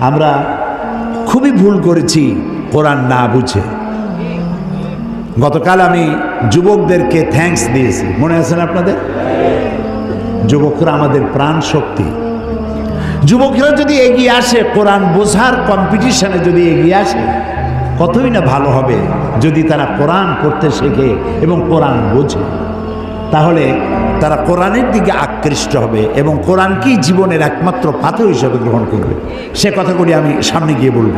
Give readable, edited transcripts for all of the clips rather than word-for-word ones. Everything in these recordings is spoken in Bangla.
আমরা খুবই ভুল করেছি কোরআন না বুঝে। গতকাল আমি যুবকদেরকে থ্যাঙ্কস দিয়েছি, মনে আছে না আপনাদের? যুবকরা আমাদের প্রাণ শক্তি। যুবকরা যদি এগিয়ে আসে, কোরআন বোঝার কম্পিটিশনে যদি এগিয়ে আসে, কতই না ভালো হবে যদি তারা কোরআন পড়তে শেখে এবং কোরআন বোঝে। তাহলে তারা কোরআনের দিকে আকৃষ্ট হবে এবং কোরআনকেই জীবনের একমাত্র পাথর হিসেবে গ্রহণ করবে। সে কথাগুলি আমি সামনে গিয়ে বলব।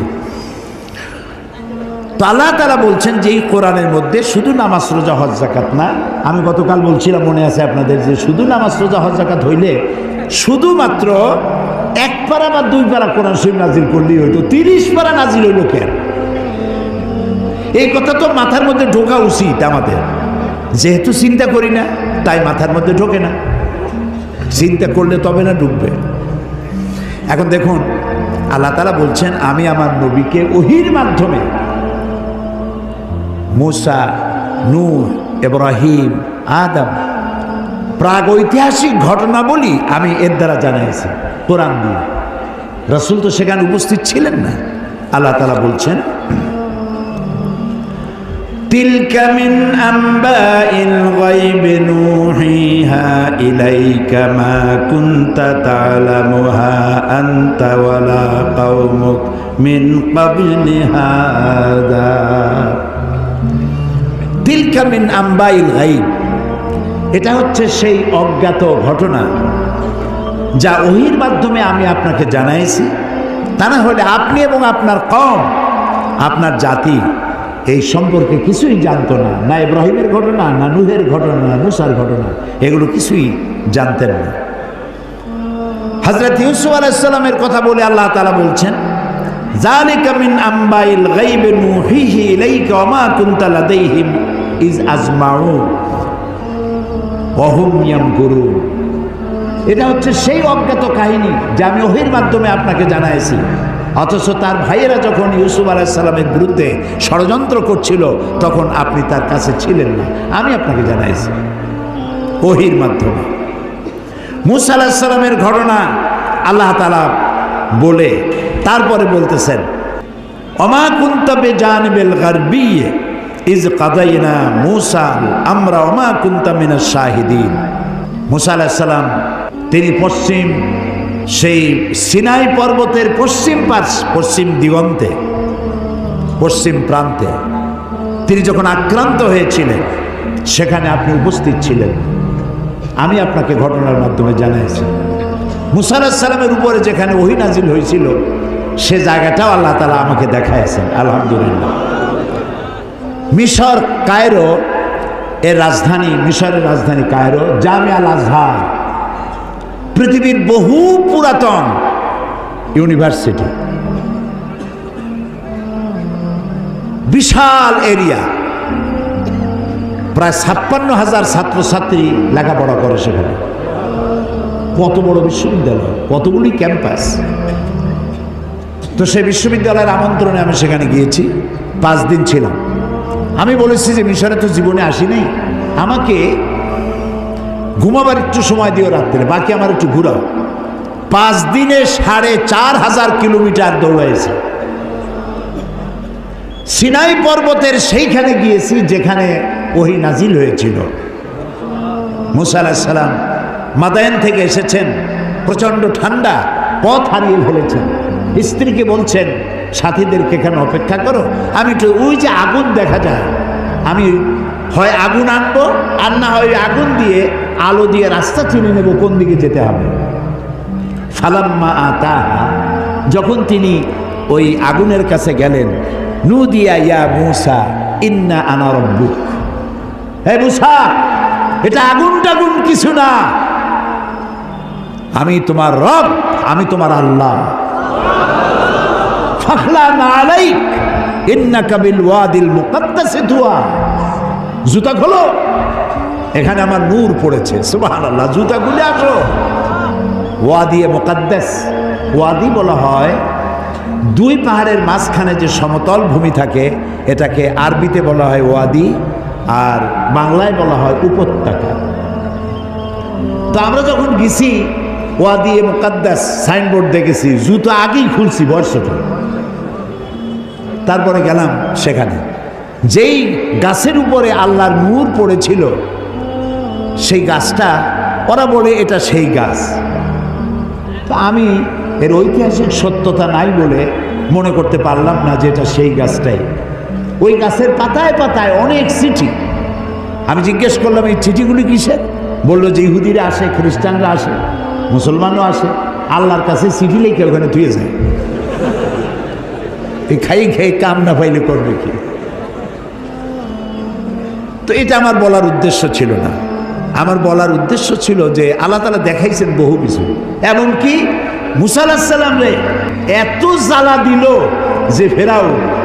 তো আল্লাহ তাআলা বলছেন যে এই কোরআনের মধ্যে শুধু নামাজ রোজা হজ যাকাত না। আমি গতকাল বলছিলাম, মনে আছে আপনাদের, যে শুধু নামাজ রোজা হজ যাকাত হইলে শুধুমাত্র 1 পারা বা 2 পারা কোরআন শরীফ নাজিল করলেই হইতো, 30 পারা নাজিল হইল কেন? এই কথা তো মাথার মধ্যে ঢোকা উচিত আমাদের। যেহেতু চিন্তা করি না তাই মাথার মধ্যে ঢোকে না, চিন্তা করলে তবে না ঢুকবে। এখন দেখুন, আল্লাহ তাআলা বলছেন আমি আমার নবীকে ওহীর মাধ্যমে মুসা, নূহ, ইব্রাহিম, আদম প্রাগৈতিহাসিক ঘটনাবলী আমি এর দ্বারা জানাইছি কোরআন দিয়ে। রাসূল তো সেখানে উপস্থিত ছিলেন না। আল্লাহ তাআলা বলছেন তিলকা মিন আম্বাইল গায়বি নূহিহা ইলাইকা মা কুনতা তা'লামুহা আনতা ওয়ালা কওমুক মিন ক্বাবলি হাযা। তিলকা মিন আম্বাইল গায়ব, এটা হচ্ছে সেই অজ্ঞাত ঘটনা যা ওহীর মাধ্যমে আমি আপনাকে জানাইছি। তা না হলে আপনি এবং আপনার কওম, আপনার জাতি এই সম্পর্কে কিছুই জানতো না। না ইব্রাহিমের ঘটনা, না নূহের ঘটনা, না মুসার ঘটনা, এগুলো কিছুই জানতেন না। হযরত ইউসুফ আলাইহিস সালামের কথা বলে আল্লাহ তাআলা বলছেন যালিকা মিন আম্বাইল গায়বি নূহিহি ইলাইকা ওয়া মা কুনতা লাদাইহিম ইজ আজমাউ ওয়া হুম ইয়ামকুরুন। এটা হচ্ছে সেই অজ্ঞাত কাহিনী যা আমি ওহীর মাধ্যমে আপনাকে জানাইছি। অথচ তার ভাইয়েরা যখন ইউসুফ আলাইহিস সালামের বিরুদ্ধে ষড়যন্ত্র করছিল তখন আপনি তার কাছে ছিলেন না, আমি আপনাকে জানাইছি ওহীর মাধ্যমে। মূসা আলাইহিস সালামের ঘটনা আল্লাহ তাআলা বলে তারপরে বলতেছেন ওমা কুনতা বিজানিবিল গারবি ইজ কাদাইনা মূসা আমরা ওমা কুনতা মিনাশ শাহিদিন। মূসা আলাইহিস সালাম তিনি পশ্চিম সেই সিনাই পর্বতের পশ্চিম দিগন্তে, পশ্চিম প্রান্তে তিনি যখন আক্রান্ত হয়েছিলেন সেখানে আপনি উপস্থিত ছিলেন। আমি আপনাকে ঘটনার মাধ্যমে জানাইছি। মূসা আলাইহিস সালামের উপরে যেখানে ওহী নাজিল হয়েছিল সে জায়গাটাও আল্লাহ তাআলা আমাকে দেখাইছেন। আলহামদুলিল্লাহ। মিশর কায়রো এর রাজধানী, মিশরের রাজধানী কায়রো, জামিয়া আল আজহার পৃথিবীর বহু পুরাতন ইউনিভার্সিটি, বিশাল এরিয়া, প্রায় 56,000 ছাত্রছাত্রী লেখাপড়া করে সেখানে। কত বড় বিশ্ববিদ্যালয়, কতগুলি ক্যাম্পাস। তো সেই বিশ্ববিদ্যালয়ের আমন্ত্রণে আমি সেখানে গিয়েছি, 5 দিন ছিলাম। আমি বলেছি যে মিশরে তো জীবনে আসিনি, আমাকে ঘুমাবার একটু সময় দিও রাত্রে, বাকি আমার একটু ঘুরাও। 5 দিনে 4,500 কিলোমিটার দৌড়াইছি। সিনাই পর্বতের সেইখানে গিয়েছি যেখানে ওহী নাজিল হয়েছিল। মূসা আলাইহিস সালাম মাদায়েন থেকে এসেছেন, প্রচণ্ড ঠান্ডা, পথ হারিয়ে ফেলেছেন। স্ত্রীকে বলছেন সাথীদেরকে এখানে অপেক্ষা করো, আমি একটু ওই যে আগুন দেখা যায়, আমি হয় আগুন আনবো আর না হয় আগুন দিয়ে আলো দিয়ে রাস্তা চিনে নেব কোন দিকে যেতে হবে। ফালাম্মা আতাহা, যখন তিনি ওই আগুনের কাছে গেলেন, নুদিয়া ইয়া মূসা ইন্না আনা রাব্বুক। হে মূসা, এটা আগুন টাগুন কিছু না, আমি তোমার রব, আমি তোমার আল্লাহ। ফাখলানা আলাইক ইন্নাকা বিল ওয়াদিল মুকাদ্দাসি তুয়া। জুতা খোলো, এখানে আমার নূর পড়েছে। সুবহানাল্লাহ। জুতা খুলে আসো। ওয়াদি মুকাদ্দাস, ওয়াদি বলা হয় 2 পাহাড়ের মাঝখানে যে সমতল ভূমি থাকে এটাকে আরবিতে বলা হয় ওয়াদি, আর বাংলায় বলা হয় উপত্যকা। তো আমরা যখন গেছি ওয়াদি মুকাদ্দাস সাইনবোর্ড দেখেছি, জুতো আগেই খুলছি বর্ষটা। তারপরে গেলাম সেখানে, যেই গাছের উপরে আল্লাহর নূর পড়েছিল সেই গাছটা, ওরা বলে এটা সেই গাছ। তো আমি এর ঐতিহাসিক সত্যতা নাই বলে মনে করতে পারলাম না যে এটা সেই গাছটাই। ওই গাছের পাতায় পাতায় অনেক চিঠি। আমি জিজ্ঞেস করলাম এই চিঠিগুলি কিসের? বললো যে ইহুদিরা আসে, খ্রিস্টানরা আসে, মুসলমানও আসে, আল্লাহর কাছে চিঠি লিখে ওখানে তুই যায়। এই খাই খেয়ে কাম না পাইলে করবে কি? তো এটা আমার বলার উদ্দেশ্য ছিল না। আমার বলার উদ্দেশ্য ছিল যে আল্লাহ তাআলা দেখাইছেন বহু কিছু, এমনকি মুসা আলাইহিস সালাম রে এত জ্বালা দিল যে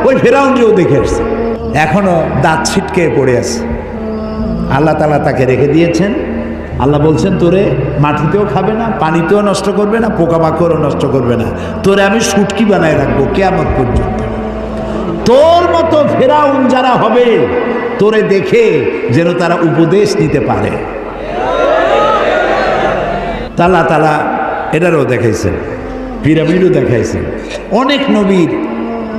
ওই ফেরাউনকেও দেখে আসছে, এখনো দাঁত ছিটকে পড়ে আছে। আল্লাহ তাআলা তাকে রেখে দিয়েছেন। আল্লাহ বলছেন তোরে মাটিতেও খাবে না, পানিতেও নষ্ট করবে না, পোকামাকড়ও নষ্ট করবে না, তোরে আমি শুটকি বানায় রাখবো কিয়ামত পর্যন্ত। তোর মতো ফেরাউন যারা হবে তোরে দেখে যেন তারা উপদেশ নিতে পারে। আল্লাহ তাআলা এটারও দেখাইছেন, পিরামিডও দেখাইছেন। অনেক নবীর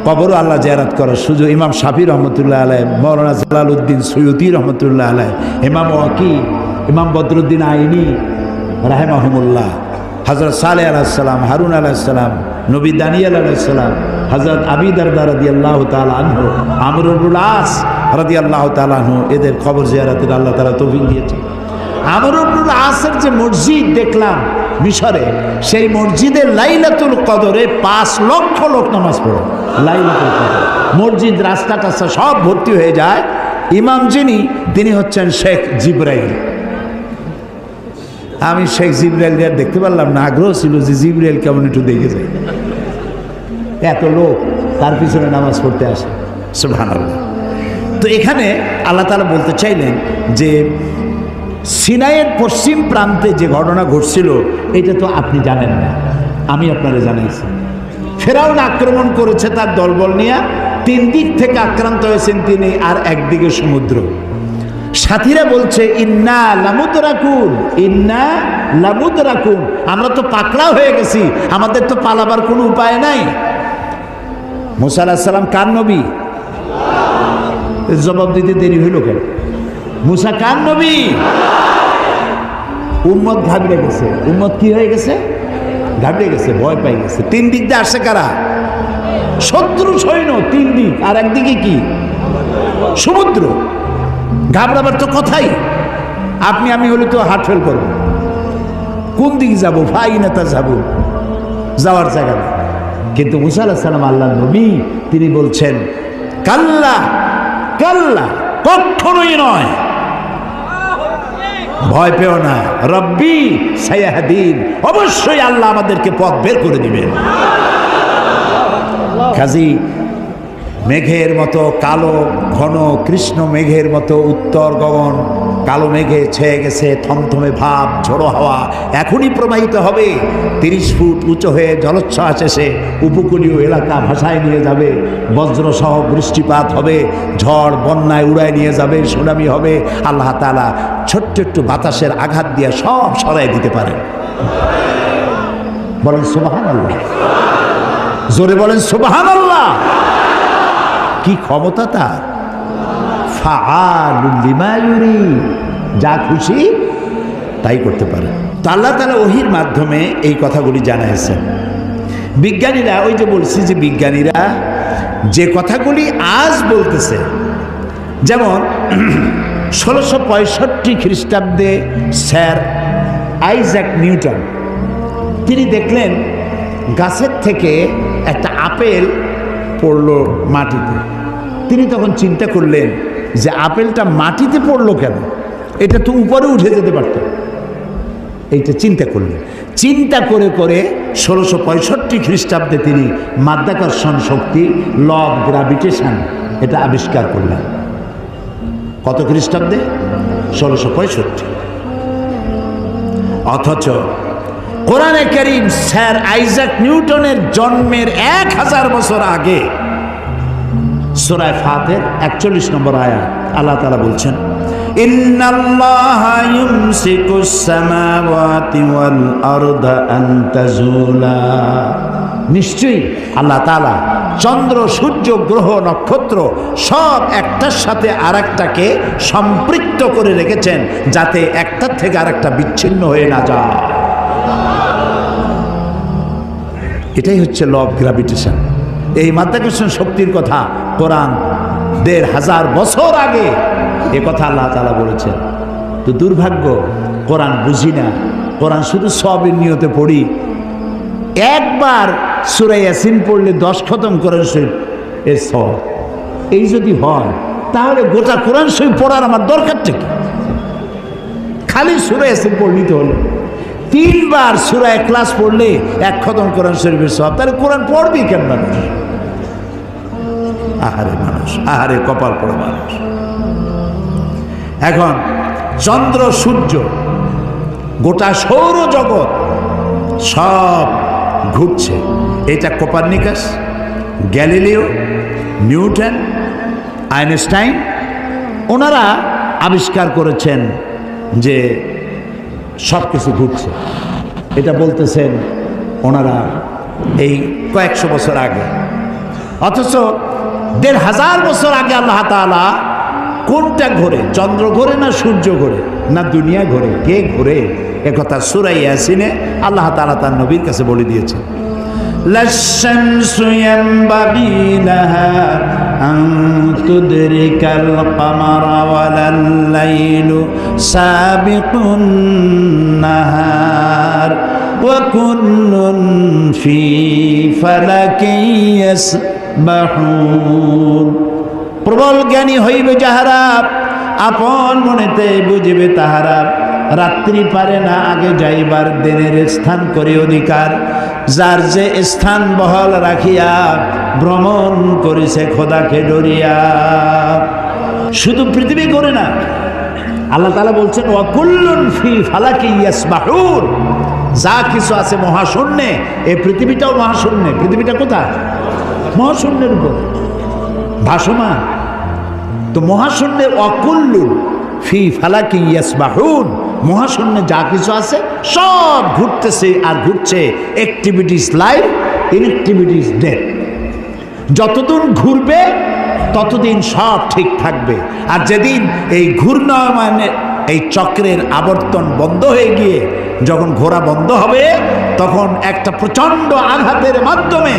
কবরও আল্লাহ জিয়ারত করার সুযোগ। ইমাম শাফি রহমতুল্লাহ আলাইহি, মৌলানা জালালউদ্দিন সৈয়দী রহমতুল্লাহ আলাইহি, ইমাম ওয়াকি, ইমাম বদরুদ্দিন আইনি রাহিমাহুমুল্লাহ, হযরত সালেহ আলাইহিস সালাম, হারুন আলাইহিস সালাম, নবী দানিয়েল আলাইহিস সালাম, হযরত আবী দারদা রাদিয়াল্লাহু তাআলা আনহু, আমর ইবনুল আস রাদিয়াল্লাহু তাআলা আনহু, এদের কবর জিয়ারতের আল্লাহ তাআলা তৌফিক দিয়েছেন। আমর ইবনুল আসের যে মসজিদ দেখলাম মিশরে, সেই মসজিদে লাইলাতুল কদরে 5 লক্ষ লোক নামাজ পড়ে। লাইলাতুল কদর মসজিদ, রাস্তাটা সব ভর্তি হয়ে যায়। ইমাম যিনি, তিনি হচ্ছেন শেখ জিবরাইল। আমি শেখ জিবরাইলকে দেখতে পারলাম না, আগ্রহ ছিল যে জিবরাইল কেমন একটু দেখে যায়। এত লোক তার পিছনে নামাজ পড়তে আসে, সুবহানাল্লাহ। তো এখানে আল্লাহ তাআলা বলতে চাইলেন যে সিনাইয়ের পশ্চিম প্রান্তে যে ঘটনা ঘটছিল এটা তো আপনি জানেন না, আমি আপনারা জানাইছি। ফেরাউন আক্রমণ করেছে তার দলবল নিয়ে, 3 দিক থেকে আক্রান্ত হয়েছেন তিনি, আর একদিকে সমুদ্র। সাথীরা বলছে ইন্না লামুদরাকুন, ইন্না লামুদরাকুন, আমরা তো পাকড়া হয়ে গেছি, আমাদের তো পালাবার কোনো উপায় নাই। মুসা আলাইহিস সালাম কার নবী? জবাব দিতে দেরি হইল কেন? মুসা কার নবী? উম্মত ঘাবড়ে গেছে। উম্মত কি হয়ে গেছে? ঘাবড়ে গেছে, ভয় পাই গেছে। 3 দিক দিয়ে আসছে কারা? শত্রু সৈন্য 3 দিক, আর একদিকে কি? সমুদ্র। ঘাবড়াবার তো কথাই, আপনি আমি হলে তো হার্ট ফেল করবো। কোন দিকে যাবো? ফাইনাতা যাবো, যাওয়ার জায়গা নেই। কিন্তু মুসা আলাইহিস সালাম আল্লাহর নবী, তিনি বলছেন কাল্লা কাল্লা, কখনোই নয়, ভয় পেও না, রব্বি সায়াহদিন, অবশ্যই আল্লাহ আমাদেরকে পথ বের করে দিবেন। কাজী মেঘের মতো কালো ঘন কৃষ্ণ মেঘের মতো উত্তর গগন কালো মেঘে ছেয়ে গেছে, থমথমে ভাব, ঝোড়ো হাওয়া এখনই প্রবাহিত হবে। 30 ফুট উঁচু হয়ে জলোচ্ছ্বাস এসে উপকূলীয় এলাকা ভাসায় নিয়ে যাবে, বজ্রসহ বৃষ্টিপাত হবে, ঝড় বন্যায় উড়ায় নিয়ে যাবে, সুনামি হবে। আল্লাহ তাআলা ছোট্ট একটু বাতাসের আঘাত দিয়ে সব সরাই দিতে পারেন। বলেন সুবহানাল্লাহ, জোরে বলেন সুবহানাল্লাহ। কি ক্ষমতা তার! ফাআলুল লিমা ইউরিদ, যা খুশি তাই করতে পারে। তো আল্লাহ তাআলা ওহীর মাধ্যমে এই কথাগুলি জানাইছেন। বিজ্ঞানীরা, ওই যে বলছি যে বিজ্ঞানীরা যে কথাগুলি আজ বলতেছে, যেমন 1665 খ্রিস্টাব্দে স্যার আইজ্যাক নিউটন, তিনি দেখলেন গাছের থেকে একটা আপেল পড়লো মাটিতে। তিনি তখন চিন্তা করলেন যে আপেলটা মাটিতে পড়লো কেন, এটা তো উপরে উঠে যেতে পারত। এইটা চিন্তা করলেন। চিন্তা করে করে 1665 খ্রিস্টাব্দে তিনি মাধ্যাকর্ষণ শক্তি, ল অফ গ্র্যাভিটেশন, এটা আবিষ্কার করলেন। কত খ্রিস্টাব্দে? 1665। অথচ কোরআনে কারীম স্যার আইজ্যাক নিউটনের জন্মের 1000 বছর আগে সূরা ফাতির 41 নম্বর আয়াত আল্লাহ তাআলা বলছেন ইন্নাল্লাহা ইউমসিকুস সামাওয়াতি ওয়াল আরদা আন তাজুলা, নিশ্চয়ই আল্লাহ তাআলা চন্দ্র, সূর্য, গ্রহ, নক্ষত্র সব একটার সাথে আরেকটাকে সম্পৃক্ত করে রেখেছেন, যাতে একটার থেকে আরেকটা বিচ্ছিন্ন হয়ে না যায়। এটাই হচ্ছে ল অফ গ্র্যাভিটেশন। এই মাধ্যাকর্ষণ শক্তির কথা কোরআন ১৫০০ বছর আগে এ কথা আল্লাহ তাআলা বলেছেন। তো দুর্ভাগ্য, কোরআন বুঝি না, কোরআন শুধু সবের নিয়তে পড়ি। একবার সূরা ইয়াসিন পড়লে 10 খতম কোরআন শরীফ এর সব। এই যদি হয় তাহলে গোটা কোরআন শরীফ পড়ার আমার দরকারটা কি? খালি সূরা ইয়াসিন পড়লেই তো হলো। 3 বার সূরা ইখলাস পড়লে 1 খতম কোরআন শরীফের সব। তাহলে কোরআন পড়বি কেন মানুষ? আহারে মানুষ, আহারে কপাল পড়া মানুষ। এখন চন্দ্র, সূর্য, গোটা সৌরজগৎ সব ঘুরছে। এটা কোপার্নিকাস, গ্যালিলিও, নিউটন, আইনস্টাইন ওনারা আবিষ্কার করেছেন যে সব কিছু ঘুরছে। এটা বলতেছেন ওনারা এই কয়েকশো বছর আগে। অথচ ১৫০০ বছর আগে আল্লাহ তাআলা কোনটা ঘোরে? চন্দ্র ঘোরে না সূর্য ঘোরে না দুনিয়া ঘোরে? কে ঘোরে? একথা সূরা ইয়াসিনে আল্লাহ তাআলা তার নবীর কাছে বলে দিয়েছেন। লাশ-শামসু ইয়ানবাগি লাহা আন তুদরিকাল কামারা ওয়ালাল লাইলু সাবিকুন নাহার ওয়া কুল্লুন ফি ফালাকিন ইয়াসবাহুন। প্রবল জ্ঞানী হইবে যাহারা, আপন মনেতে বুঝিবে তাহারা। রাত্রি পারে না আগে যাইবার, দিনের স্থান করে অধিকার। যার যে স্থান বহাল রাখিয়া ভ্রমণ করেছে খোদাকে ডরিয়া। শুধু পৃথিবী করে না, আল্লাহ তাআলা বলছেন ওয়া কুল্লুন ফি ফালাকি ইয়াসবাহুন। যা কিছু আছে মহাশূন্যে, এই পৃথিবীটাও মহাশূন্যে। পৃথিবীটা কোথায়? মহাশূন্যের উপর ভাসমান। তো মহাশূন্যে অকুল্লুন ফি ফালাকি ইয়াসবাহুন, মহাশূন্যে যা কিছু আছে সব ঘুরতেছে আর ঘুরছে। Activities life, inactivities death. যতদিন ঘুরবে ততদিন সব ঠিক থাকবে। আর যেদিন এই ঘূর্ণায়মানের এই চক্রের আবর্তন বন্ধ হয়ে গিয়ে যখন ঘোরা বন্ধ হবে, তখন একটা প্রচণ্ড আঘাতের মাধ্যমে,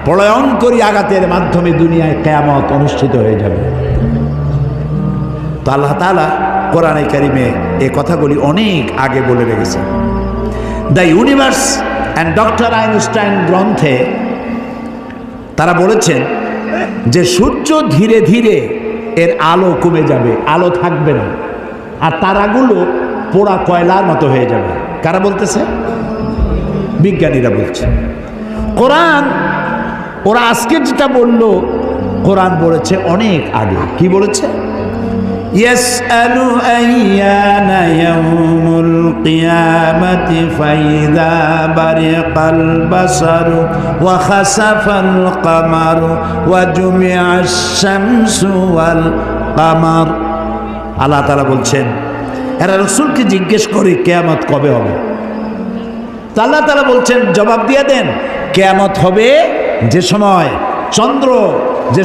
প্রলয়ঙ্করী আঘাতের মাধ্যমে দুনিয়ায় কিয়ামত অনুষ্ঠিত হয়ে যাবে। তো আল্লাহ তাআলা কোরআনে কারিমে এই কথাগুলি অনেক আগে বলে রেখেছেন। The universe and doctor Einstein গ্রন্থে তারা বলেছেন যে সূর্য ধীরে ধীরে এর আলো কমে যাবে, আলো থাকবে না, আর তারাগুলো পোড়া কয়লার মতো হয়ে যাবে। কারা বলতেছে? বিজ্ঞানীরা বলছে। কোরআন ওরা আজকে যেটা বলল, কোরআন বলেছে অনেক আগে। কি বলেছে? ইয়াসআলু আইয়ানা ইয়াউমুল কিয়ামাতি ফাইযা বারিকাল বাসারু ওয়া খাসাফাল কামারু ওয়া জুমিআশ শামসু ওয়াল কামার। আল্লাহ তাআলা বলছেন এরা রাসূলকে জিজ্ঞেস করে কিয়ামত কবে হবে। আল্লাহ তাআলা বলছেন জবাব দিয়ে দেন, কিয়ামত হবে যে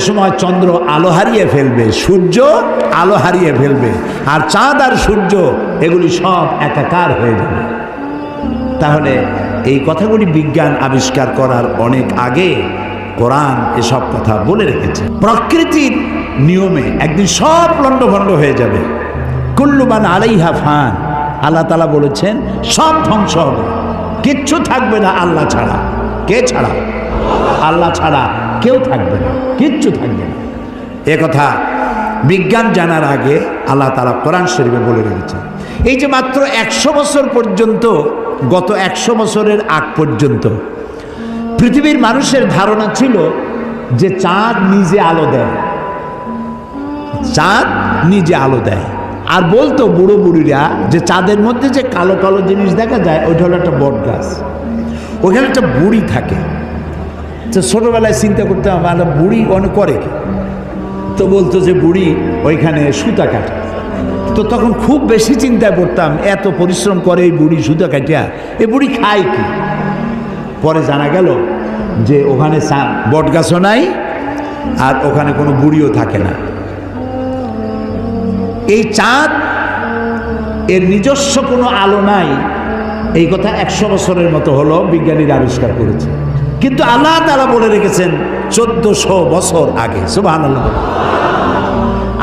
সময় চন্দ্র আলো হারিয়ে ফেলবে, সূর্য আলো হারিয়ে ফেলবে, আর চাঁদ আর সূর্য এগুলি সব একাকার হয়ে যাবে। তাহলে এই কথাগুলি বিজ্ঞান আবিষ্কার করার অনেক আগে কোরআন এসব কথা বলে রেখেছে। প্রকৃতির নিয়মে একদিন সব লণ্ডভণ্ড হয়ে যাবে। কুল্লু মান আলাইহা ফান। আল্লাহ তাআলা বলেছেন সব ধ্বংস হবে, কিচ্ছু থাকবে না আল্লাহ ছাড়া। কে ছাড়া? আল্লাহ ছাড়া কেউ থাকবে না, কিচ্ছু থাকবে না। এ কথা বিজ্ঞান জানার আগে আল্লাহ তাআলা কোরআন শরীফে বলে রেখেছেন। এই যে মাত্র 100 বছর পর্যন্ত, গত 100 বছরের আগ পর্যন্ত পৃথিবীর মানুষের ধারণা ছিল যে চাঁদ নিজে আলো দেয়, চাঁদ নিজে আলো দেয়। আর বলতো বুড়ো বুড়িরা যে চাঁদের মধ্যে যে কালো কালো জিনিস দেখা যায় ওইটা হলো একটা বট গাছ, ওইখানে একটা বুড়ি থাকে। তো ছোটোবেলায় চিন্তা করতে আমার বুড়ি অনেক করে কি, তো বলতো যে বুড়ি ওইখানে সুতা কাটে। তো তখন খুব বেশি চিন্তায় পড়তাম, এত পরিশ্রম করে এই বুড়ি সুতা কাটিয়া, এই বুড়ি খায় কি? পরে জানা গেল যে ওখানে বট গাছও নাই আর ওখানে কোনো বুড়িও থাকে না। এই চাঁদ এর নিজস্ব কোনো আলো নাই, এই কথা 100 বছরের মতো হলো বিজ্ঞানীরা আবিষ্কার করেছে। কিন্তু আল্লাহ তাআলা বলে রেখেছেন 1400 বছর আগে। সুবহানাল্লাহ।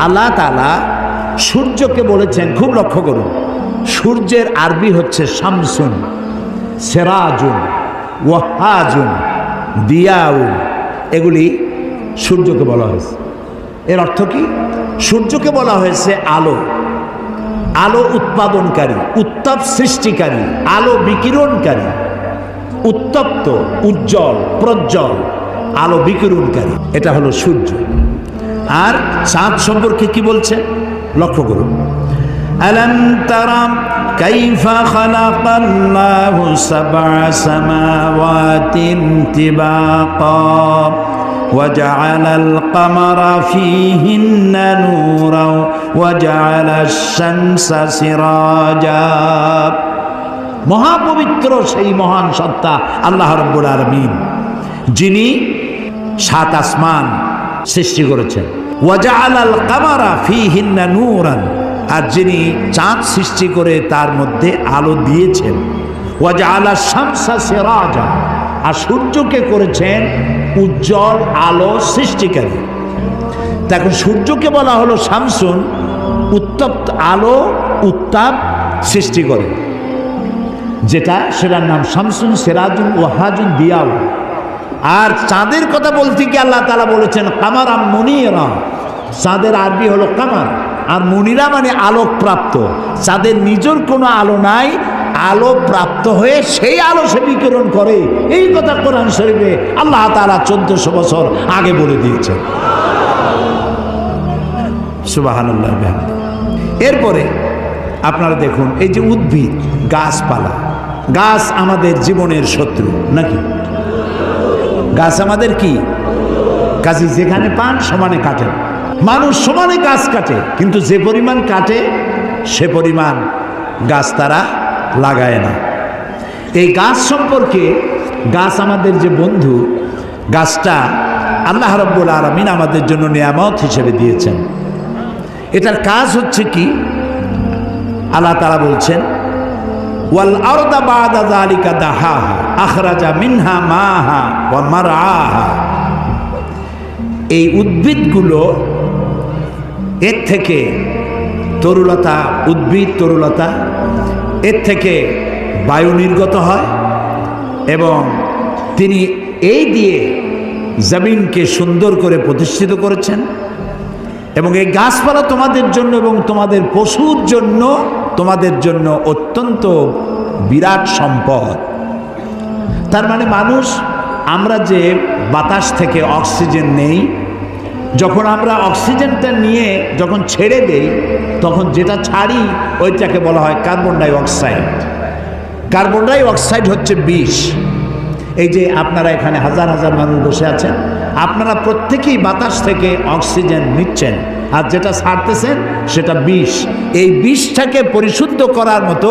আল্লাহ তাআলা সূর্যকে বলেছেন, খুব লক্ষ্য করুন, সূর্যের আরবি হচ্ছে শামসুন, সেরাজুন, ওয়াহাজুন, দিয়াউন, এগুলি সূর্যকে বলা হয়েছে। এর অর্থ কি? সূর্যকে বলা হয়েছে আলো, আলো উৎপাদনকারী, উত্তাপ সৃষ্টিকারী, আলো বিকিরণকারী, উত্তপ্ত, উজ্জ্বল, প্রজ্জ্বল, আলো বিকিরণকারী, এটা হলো সূর্য। আর চাঁদ সম্পর্কে কি বলছে লক্ষ্য করুন। আলাম তারা কাইফা খালাকাল্লাহু সাবআ সামাওয়াতিন তিবাকা وجعل القمر فيهن نورا وجعل الشمس سراجا। মহাপবিত্র সেই মহান সত্তা আল্লাহ রাব্বুল আলামিন, যিনি 7 আসমান সৃষ্টি করেছেন। ওয়াজআলাল কামারা ফীহিন্না নূরান, আর যিনি চাঁদ সৃষ্টি করে তার মধ্যে আলো দিয়েছেন। ওয়াজআলাশ শামসা সিরাজা, আর সূর্যকে করেছেন উজ্জ্বল আলো সৃষ্টিকারী। দেখুন, সূর্যকে বলা হলো শামসুন, উত্তপ্ত আলো, উত্তাপ সৃষ্টি করে যেটা, সেটার নাম শামসুন, সিরাজুন, ওয়াহাজুন, দিয়াউ। আর চাঁদের কথা বলতে কি আল্লাহ তাআলা বলেছেন কামারা মুনিরা। চাঁদের আরবি হলো কামার, আর মুনিরা মানে আলোক প্রাপ্ত। চাঁদের নিজের কোনো আলো নাই, আলো প্রাপ্ত হয়ে সেই আলো সে বিকিরণ করে। এই কথা কোরআন শরীফে আল্লাহ তাআলা 1400 বছর আগে বলে দিয়েছেন। সুবহানাল্লাহ। এরপরে আপনারা দেখুন, এই যে উদ্ভিদ, গাছপালা, গাছ আমাদের জীবনের শত্রু নাকি? গাছ আমাদের কি? কাজে যেখানে পান সমানে কাটেন। মানুষ সমানে গাছ কাটে, কিন্তু যে পরিমাণ কাটে সে পরিমাণ গাছ তারা লাগায় না। এই গাছ সম্পর্কে, গাছ আমাদের যে বন্ধু, গাছটা আল্লাহ রাব্বুল আলামিন আমাদের জন্য নিয়ামত হিসেবে দিয়েছেন। এটার কাজ হচ্ছে কি? আল্লাহ তাআলা বলছেন ওয়াল আরদা বা'দা যালিকা দাহাহা আখরাজা মিনহা মাহা ওয়া মারআহা। এই উদ্ভিদগুলো, এর থেকে তরুলতা, উদ্ভিদ তরুলতা, এর থেকে বায়ু নির্গত হয় এবং তিনি এই দিয়ে জমিনকে সুন্দর করে প্রতিষ্ঠিত করেছেন। এবং এই গাছপালা তোমাদের জন্য এবং তোমাদের পশুর জন্য, তোমাদের জন্য অত্যন্ত বিরাট সম্পদ। তার মানে মানুষ, আমরা যে বাতাস থেকে অক্সিজেন নেই, যখন আমরা অক্সিজেনটা নিয়ে যখন ছেড়ে দেই, তখন যেটা ছাড়ি ওইটাকে বলা হয় carbon die oxide. Carbon die oxide হচ্ছে বিষ। এই যে আপনারা এখানে হাজার হাজার মানুষ বসে আছেন, আপনারা প্রত্যেকেই বাতাস থেকে অক্সিজেন নিচ্ছেন, আর যেটা ছাড়তেছেন সেটা বিষ। এই বিষটাকে পরিশুদ্ধ করার মতো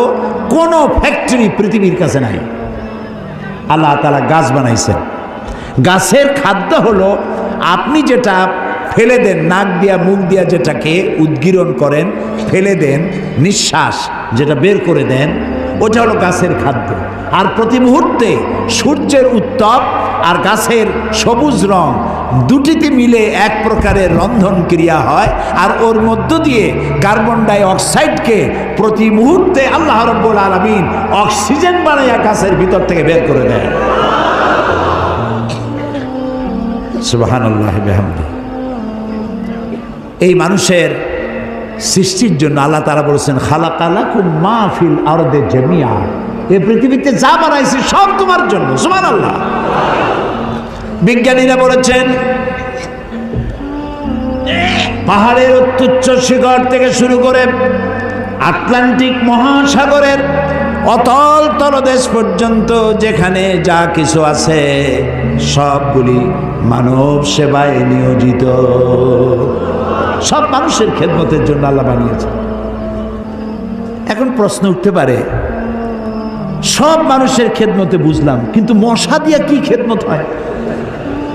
কোনো ফ্যাক্টরি পৃথিবীর কাছে নাই। আল্লাহ তাআলা গাছ বানাইছেন। গাছের খাদ্য হলো, আপনি যেটা ফেলে দেন, নাক দিয়া মুখ দিয়া যেটাকে উদ্গীরণ করেন, ফেলে দেন, নিঃশ্বাস যেটা বের করে দেন, ওটা হলো গাছের খাদ্য। আর প্রতি মুহূর্তে সূর্যের উত্তাপ আর গাছের সবুজ রং দুটিতে মিলে এক প্রকারের রন্ধন ক্রিয়া হয়, আর ওর মধ্য দিয়ে কার্বন ডাই অক্সাইডকে প্রতি মুহূর্তে আল্লাহ রাব্বুল আলামিন অক্সিজেন বানাইয়া গাছের ভিতর থেকে বের করে দেয়। সুবহানাল্লাহি বিহামদিহি। এই মানুষের সৃষ্টির জন্য আল্লাহ তাআলা বলেছেন খালাকালাকুম মা ফিল আরদি জামিআ। এই পৃথিবীতে যা বানাইছি সব তোমার জন্য। সুবহানাল্লাহ। বিজ্ঞানীরা বলেছেন পাহাড়ের অত্যুচ্চ শিখর থেকে শুরু করে আটলান্টিক মহাসাগরের অতল তলদেশ পর্যন্ত যেখানে যা কিছু আছে সবগুলি মানব সেবায় নিয়োজিত। সব মানুষের খেদমতের জন্য আল্লাহ বানিয়েছে। এখন প্রশ্ন উঠতে পারে, সব মানুষের খেদমতে বুঝলাম, কিন্তু মশা দিয়া কি খেদমত হয়?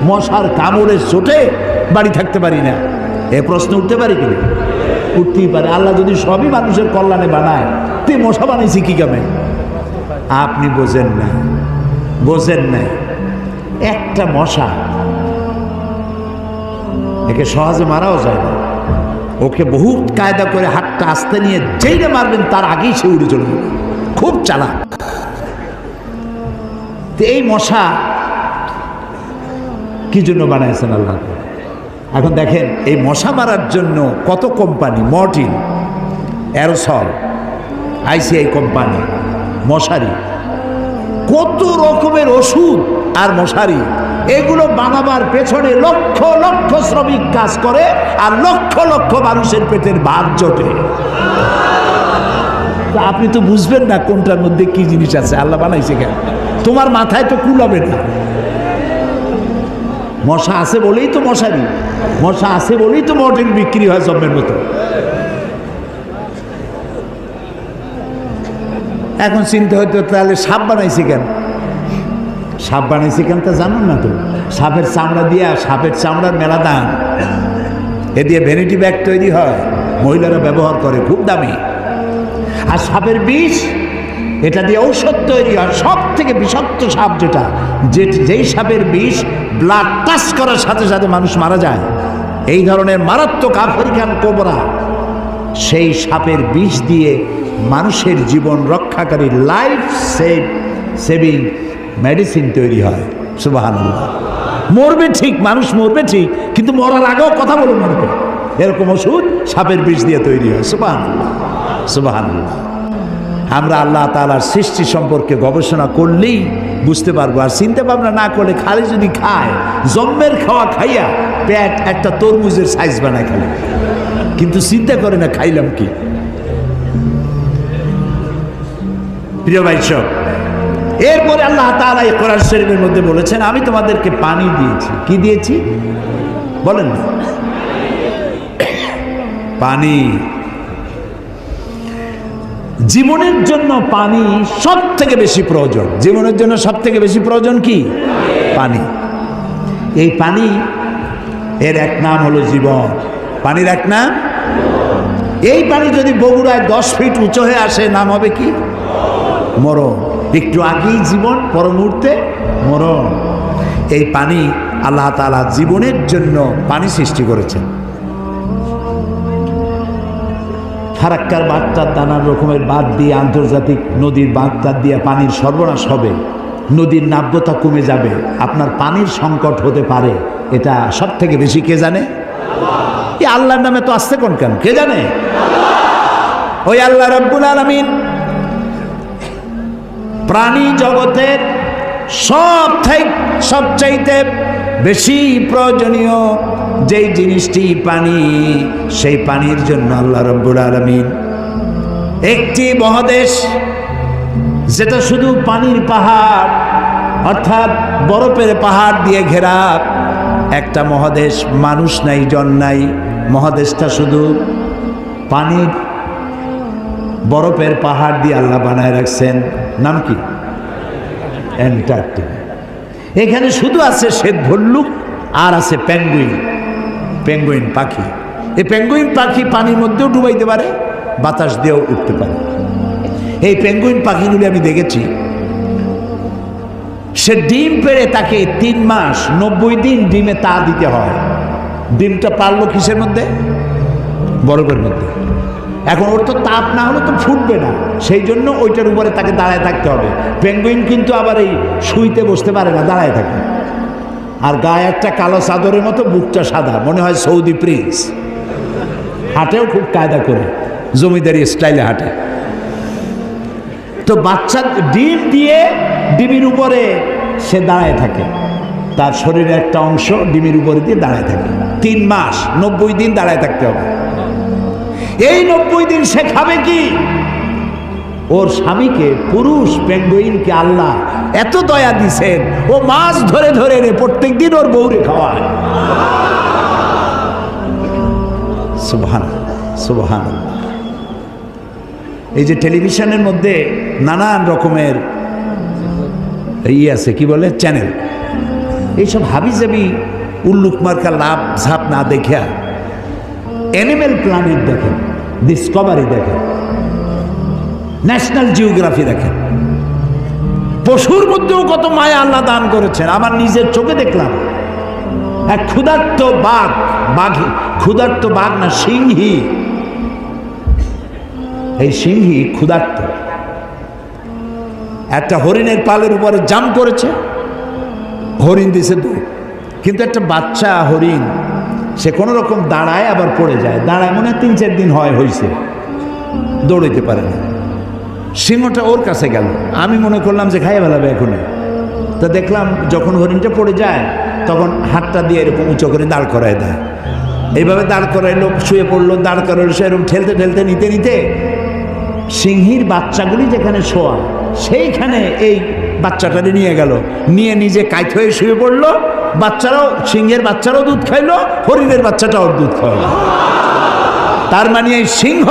মশার কামড়ে চোটে বাড়ি থাকতে পারি না, এ প্রশ্ন উঠতে পারে কিনা? উঠতেই পারে। আল্লাহ যদি সবই মানুষের কল্যাণে বানায়, তে মশা বানাইছি কি কামে? আপনি বোঝেন না, বোঝেন না। একটা মশা, একে সহজে মারাও যায় না। ওকে বহু কায়দা করে হাতটা আস্তে নিয়ে যেইটা মারবেন তার আগেই সে উড়ে চলে যাবে, খুব চালাক। এই মশা কি জন্য বানাইছেন আল্লাহ? এখন দেখেন, এই মশা মারার জন্য কত company, Mortein, aerosol, ICI company, মশারি, কত রকমের ওষুধ আর মশারি, এগুলো বানাবার পেছনে লক্ষ লক্ষ শ্রমিক কাজ করে আর লক্ষ লক্ষ মানুষের পেটের ভাত জোটে। আপনি তো বুঝবেন না কোনটার মধ্যে কি জিনিস আছে, আল্লাহ বানাইছে কেন? তোমার মাথায় তো কুলাবে না। মশা আছে বলেই তো মশারি, মশা আছে বলেই তো মর্টিন বিক্রি হয় জম্মের মতো। এখন চিন্তা হইতো, তাহলে সাপ বানাইছে কেন? সাপ বানাইছে কেন তা জানুন না তো? সাপের চামড়া দিয়া, সাপের চামড়ার মেলা দাম, এ দিয়ে ভ্যানিটি ব্যাগ তৈরি হয়, মহিলারা ব্যবহার করে, খুব দামি। আর সাপের বিষ, এটা দিয়ে ঔষধ তৈরি হয়। সব থেকে বিষাক্ত সাপ যেটা, যেই সাপের বিষ ব্লাড টাচ করার সাথে সাথে মানুষ মারা যায়, এই ধরনের মারাত্মক আফ্রিকান কোবরা, সেই সাপের বিষ দিয়ে মানুষের জীবন রক্ষাকারী লাইফ সেভিং মেডিসিন তৈরি হয়। সুবহানাল্লাহ। মরবে ঠিক, মানুষ মরবে ঠিক, কিন্তু মরার আগেও কথা বলে মরবে, এরকম ওষুধ সাপের বিষ দিয়ে তৈরি হয়। সুবহানাল্লাহ, সুবহানাল্লাহ। আমরা আল্লাহ তাআলার সৃষ্টি সম্পর্কে গবেষণা করলেই বুঝতে পারবো। আর চিন্তা ভাবনা না করলে, খালি যদি খায়, জম্মের খাওয়া খাইয়া পেট একটা তরমুজের সাইজ বানায় খালি, কিন্তু চিন্তা করে না খাইলাম কি। প্রিয় ভাই সব, এরপরে আল্লাহ তাআলা এই কোরআন শরীফের মধ্যে বলেছেন, আমি তোমাদেরকে পানি দিয়েছি। কি দিয়েছি বলেন না? পানি। জীবনের জন্য পানি সব থেকে বেশি প্রয়োজন। জীবনের জন্য সব থেকে বেশি প্রয়োজন কি? পানি। এই পানি, এর এক নাম হলো জীবন। পানির এক নাম, এই পানি যদি বগুড়ায় 10 ফিট উঁচু হয়ে আসে, নাম হবে কি? মরণ। একটু আগেই জীবন, পর মুহূর্তে মরণ। এই পানি আল্লাহ তাআলা জীবনের জন্য পানি সৃষ্টি করেছেন। ফারাক্কার বাঁধটার নানান রকমের বাঁধ দিয়ে, আন্তর্জাতিক নদীর বাঁধটার দিয়ে পানির সর্বনাশ হবে, নদীর নাব্যতা কমে যাবে, আপনার পানির সংকট হতে পারে। এটা সব থেকে বেশি কে জানে? এই আল্লাহর নামে তো আসছে কোন কেন? কে জানে? ওই আল্লাহ রাব্বুল আলামিন প্রাণী জগতের সবচাইতে বেশি প্রয়োজনীয় যেই জিনিসটি পানি, সেই পানির জন্য আল্লাহ রাব্বুল আলামিন একটি মহাদেশ, যেটা শুধু পানির পাহাড়, অর্থাৎ বরফের পাহাড় দিয়ে ঘেরা একটা মহাদেশ, মানুষ নাই, জন নাই, মহাদেশটা শুধু পানির বরফের পাহাড় দিয়ে আল্লাহ বানায় রাখছেন। নাম কি? অ্যান্টার্কটিকা। এখানে শুধু আছে শ্বেত ভল্লুক আর আছে পেঙ্গুইন, পেঙ্গুইন পাখি। এই পেঙ্গুইন পাখি পানির মধ্যেও ডুবাইতে পারে, বাতাস দিয়েও উঠতে পারে। এই পেঙ্গুইন পাখিগুলি আমি দেখেছি, সে ডিম পেড়ে তাকে 3 মাস 90 দিন ডিমে তা দিতে হয়। ডিমটা পারলো কিসের মধ্যে? বরফের মধ্যে। এখন ওর তো তাপ না হলে তো ফুটবে না, সেই জন্য ওইটার উপরে তাকে দাঁড়ায় থাকতে হবে। পেঙ্গুইন কিন্তু আবার এই শুইতে বসতে পারে না, দাঁড়ায় থাকে। আর গায়ে একটা কালো চাদরের মতো, বুকটা সাদা, মনে হয় সৌদি প্রিন্স। হাঁটেও খুব কায়দা করে, জমিদারি স্টাইলে হাঁটে। তো বাচ্চা ডিম দিয়ে ডিমের উপরে সে দাঁড়ায় থাকে, তার শরীরের একটা অংশ ডিমের উপরে দিয়ে দাঁড়ায় থাকে। 3 মাস 90 দিন দাঁড়ায় থাকতে হবে। এই 90 দিন সে খাবে কি? ওর স্বামীকে, পুরুষ পেঙ্গুইনকে আল্লাহ এত দয়া দিছেন, ও মাছ ধরে ধরে প্রত্যেক দিন ওর বউরে খাওয়ায়। সুবহানাল্লাহ, সুবহানাল্লাহ। এই যে টেলিভিশনের মধ্যে নানান রকমের আছে কি বলে চ্যানেল, এইসব হাবিজাবি উল্লুক মার্কা লাভ ঝাপ না দেখা অ্যানিমেল প্ল্যানেট দেখেন, ডিসকভারি দেখেন, ন্যাশনাল জিওগ্রাফি দেখেন। পশুর মধ্যেও কত মায়া আল্লাহ দান করেছেন। আমার নিজের চোখে দেখলাম এক ক্ষুধার্ত ক্ষুধার্ত বাঘ না সিংহী, এই সিংহী ক্ষুধার্ত একটা হরিণের পালের উপরে জাম্প করেছে, হরিণ দিছে দৌড়, কিন্তু একটা বাচ্চা হরিণ সে কোনো রকম দাঁড়ায় আবার পড়ে যায়, দাঁড়ায় মনে 3-4 দিন হয়েছে, দৌড়াইতে পারে না। সিংহটা ওর কাছে গেল, আমি মনে করলাম যে খাইয়ে ফেলাবে এখন। তা দেখলাম যখন হরিণটা পড়ে যায় তখন হাতটা দিয়ে এরকম উঁচু করে দাঁড় করায় দেয়, এইভাবে দাঁড় করাইলো, শুয়ে পড়লো, দাঁড় করাইলো, সে এরকম ঠেলতে ঠেলতে নিতে নিতে সিংহীর বাচ্চাগুলি যেখানে শোয়া সেইখানে এই বাচ্চাটারে নিয়ে গেল, নিয়ে নিজে কাইত হয়ে শুয়ে পড়লো। বাচ্চারাও, সিংহের বাচ্চারাও দুধ খাইলো, হরিণের বাচ্চাটাও দুধ খাইল। তার মানে এই সিংহ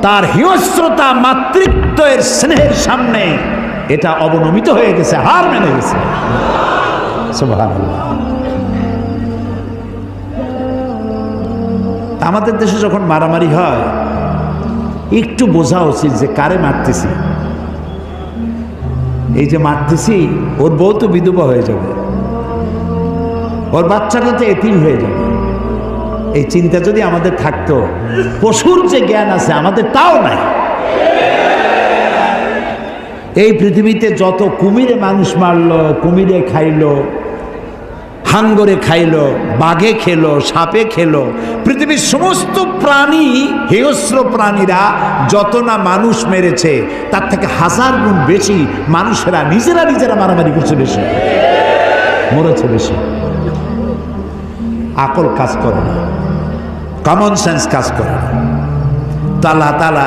তার হিংস্রতা মাতৃত্বের স্নেহের সামনে এটা অবনমিত হয়ে গেছে, হার মেনে গেছে। সুবহানাল্লাহ। আমাদের দেশে যখন মারামারি হয় একটু বোঝা উচিত যে কারে মারতেছি। এই যে মারতেছি, ওর বউ তো বিধবা হয়ে যাবে, ওর বাচ্চাটা তো এতিম হয়ে যাবে। এই চিন্তা যদি আমাদের থাকতো, পশুর যে জ্ঞান আছে আমাদের তাও নাই। এই পৃথিবীতে যত কুমিরে মানুষ মারলো, কুমিরে খাইলো, হাঙ্গরে খাইলো, বাঘে খেলো, সাপে খেলো, পৃথিবীর সমস্ত প্রাণী, হিংস্র প্রাণীরা যত না মানুষ মেরেছে তার থেকে 1000 গুণ বেশি মানুষেরা নিজেরা মারামারি করছে, বেশি মরেছে, বেশি। আকল কাজ করে না, কমন সেন্স কাজ করে না। তো আল্লাহ তাআলা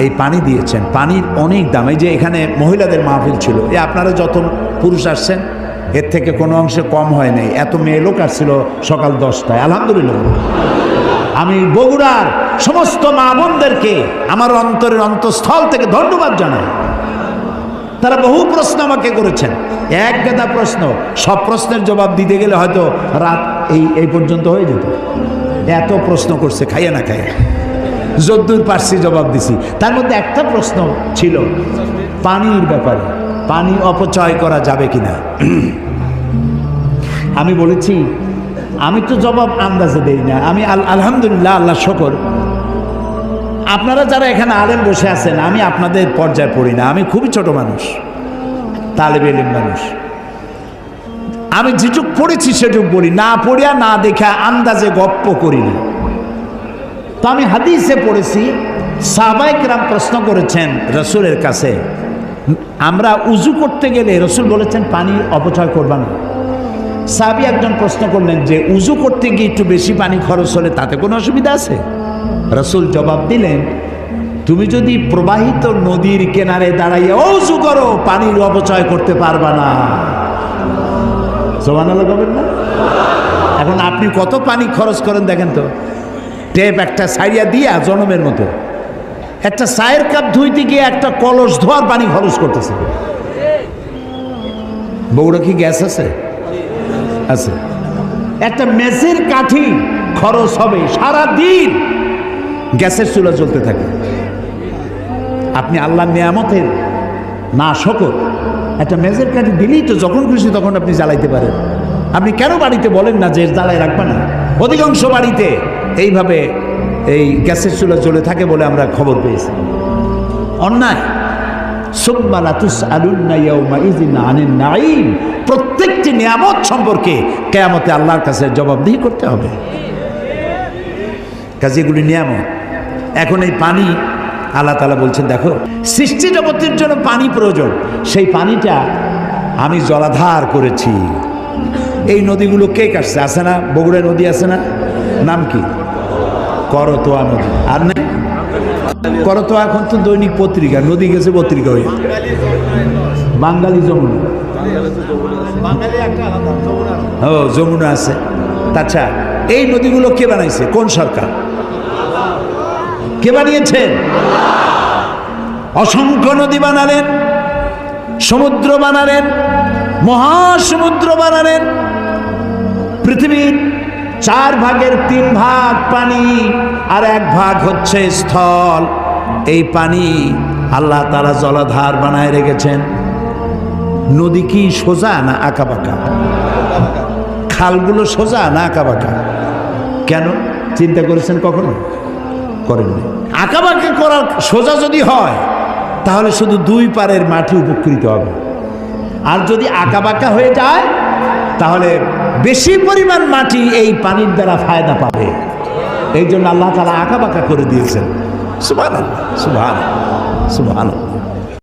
এই পানি দিয়েছেন, পানির অনেক দাম। এই যে এখানে মহিলাদের মাহফিল ছিল, আপনারা যত পুরুষ আসছেন এর থেকে কোনো অংশে কম হয় নাই। এত মেয়ে লোক আসছিল সকাল 10টায়, আলহামদুলিল্লাহ। আমি বগুড়ার সমস্ত মা বোনদেরকে আমার অন্তরের অন্তঃস্থল থেকে ধন্যবাদ জানাই। তারা বহু প্রশ্ন আমাকে করেছেন, এক গাদা প্রশ্ন, সব প্রশ্নের জবাব দিতে গেলে হয়তো রাত এই পর্যন্ত হয়ে যেত। এত প্রশ্ন করছে, খাইয়া না খাইয়া যদ্দূর পারছি জবাব দিছি। তার মধ্যে একটা প্রশ্ন ছিল পানির ব্যাপারে, পানি অপচয় করা যাবে কিনা। আমি বলেছি আমি তো জবাব আন্দাজে দেই না, আমি আলহামদুলিল্লাহ, আল্লাহ শকর, আপনারা যারা এখানে আলেম বসে আছেন আমি আপনাদের পর্যায়ে পড়ি না, আমি খুবই ছোট মানুষ, তালেবে ইলম মানুষ। আমি যেটুক পড়েছি সেটুক বলি, না পড়িয়া না দেখা আন্দাজে গপ্প করি না। তো আমি হাদিসে পড়েছি, সাহাবায়ে কেরাম প্রশ্ন করেছেন রসুলের কাছে, আমরা উজু করতে গেলে রসুল বলেছেন পানি অপচয় করবা না। সাহাবী একজন প্রশ্ন করলেন যে উজু করতে গিয়ে একটু বেশি পানি খরচ হলে তাতে কোনো অসুবিধা আছে? রসুল জবাব দিলেন, তুমি যদি প্রবাহিত নদীর কিনারে দাঁড়াইয়া উজু করো পানির অপচয় করতে পারবা না। সুবহানাল্লাহ বলবেন না? এখন আপনি কত পানি খরচ করেন দেখেন তো, টেপ একটা সাইয়া দিয়া জনমের মতো, একটা চায়ের কাপ ধুইতে গিয়ে একটা কলস ধোয়ার পানি খরচ করতেছে। বগুড়া কি গ্যাস আছে? আছে। একটা মেসের কাঠি খরচ হবে সারা দিন, গ্যাসের চুলা জ্বলতে থাকে। আপনি আল্লাহর নিয়ামতের না শকর, একটা মেজের কাঠি দিলেই তো যখন খুশি তখন আপনি জ্বালাইতে পারেন। আপনি কেন বাড়িতে বলেন না যে জ্বালাই রাখবে না? অধিকাংশ বাড়িতে এইভাবে এই গ্যাসের চুলা জ্বলে থাকে বলে আমরা খবর পেয়েছি। অন্যায়। প্রত্যেকটি নিয়ামত সম্পর্কে কিয়ামতে আল্লাহর কাছে জবাবদিহি করতে হবে। কাজেগুলি নিয়ামত। এখন এই পানি আল্লাহ তাআলা বলছেন, দেখো সৃষ্টি জগতের জন্য পানি প্রয়োজন, সেই পানিটা আমি জলাধার করেছি। এই নদীগুলো কে কাটছে? আছে না বগুড়া নদী আছে না, নাম কি? করতোয়া নদী। আর না করতোয়া এখন তো দৈনিক পত্রিকা, নদী গেছে পত্রিকা হয়ে, বাঙালি যমুনা। ও যমুনা আছে। আচ্ছা, এই নদীগুলো কে বানাইছে? কোন সরকার? কে কে বানিয়েছেন? অসংখ্য নদী বানালেন, সমুদ্র বানালেন, মহাসমুদ্র বানালেন। পৃথিবীর 4 ভাগের 3 ভাগ পানি আর 1 ভাগ হচ্ছে স্থল। এই পানি আল্লাহ তাআলা জলাধার বানায় রেখেছেন। নদী কি সোজা না আঁকাবাঁকা? খালগুলো সোজা না আঁকাবাঁকা? কেন চিন্তা করেছেন কখনো? করেননি। আঁকাবাঁকা করার সোজা যদি হয় তাহলে শুধু 2 পারের মাটি উপকৃত হবে, আর যদি আঁকাবাঁকা হয়ে যায় তাহলে বেশি পরিমাণ মাটি এই পানির দ্বারা ফায়দা পাবে। এই জন্য আল্লাহ তাআলা আঁকাবাঁকা করে দিয়েছেন। সুবহানাল্লাহ, সুবহানাল্লাহ, সুবহানাল্লাহ।